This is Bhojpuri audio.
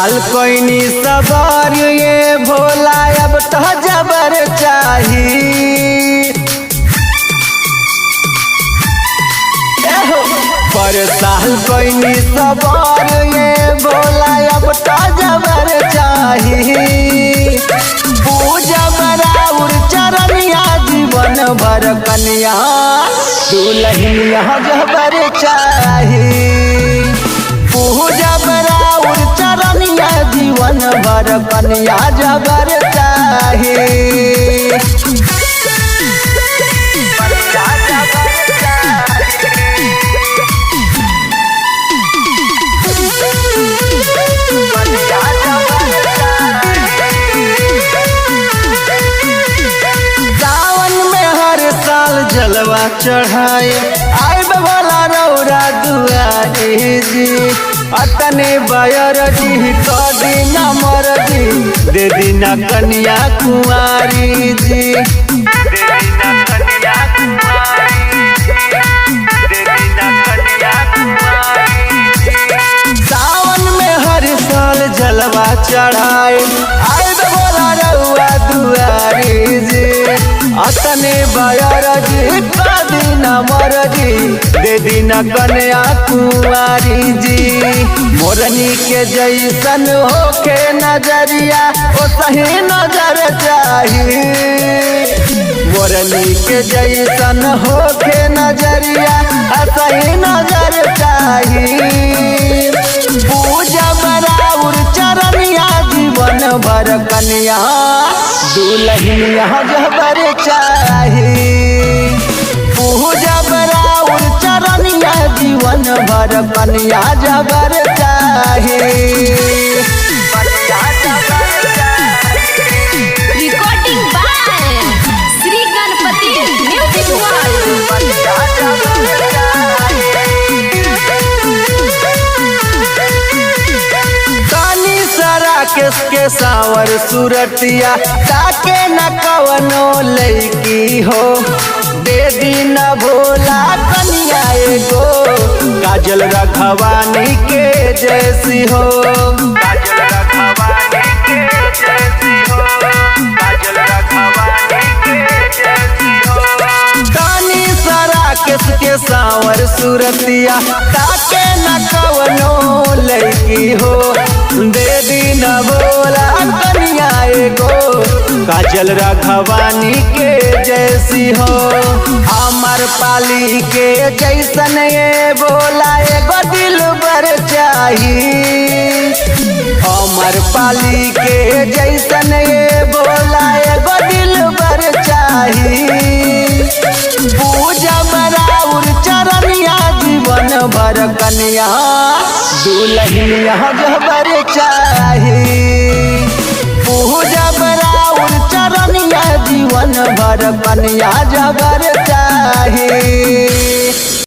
साल कोई सबर ये भोला अब तो जबर चाही। पर साल कोई सबर ये भोला अब तो जबर चाही। पूजा बराउर चरनिया जीवन भर कन्या दुल्हनिया जबर चाही। पूजा बराउर चरनिया जीवन भर कन्या जबर चाही। जलवा चढ़ाए आए भोला रौरा दुआरे जी। अतने बायर जी कदी न मर जी दे दीना कन्या कुंवारी जी। सावन में हर साल जलवा चढ़ाए आए भोला रौरा दुआरे जी। अतने बायर जी कदी न मर जी दे दीना कन्या कुंवारी जी। मोरनी के जैसन होके नजरिया ओ सही नजर चाही। मोरनी के जैसन होके नजरिया सही नजर चाही। पूजा बराउर चरनिया जीवन भर कन्या दुल्हनिया जबर चाही। पूजा बराउर चरनिया जीवन भर कन्या जबर चाही। Recording by Shri Ganpati music के सावर सूरतिया ताके न कवनो लईकी हो। दे दीना भोला कन्या एगो काजल रघवानी के जैसी हो। काजल रघवानी के जैसी हो। काजल रघवानी के जैसी हो। कानी सारा के सावर सूरतिया ताके न कवनो लईकी हो। दे दीना भोला कन्या एगो काजल रघवानी के जैसी हो। अमर पाली के जैसन ये भोला एगो दिल बर चाही। अमर पाली के जैसन ये भोला एगो दिल बर चाही। पूजा बराउर चरनिया जीवन भर कन्या दुल्हनिया जबर चाही। पूजा बराउर चरनिया जीवन भर कन्या जबर चाही।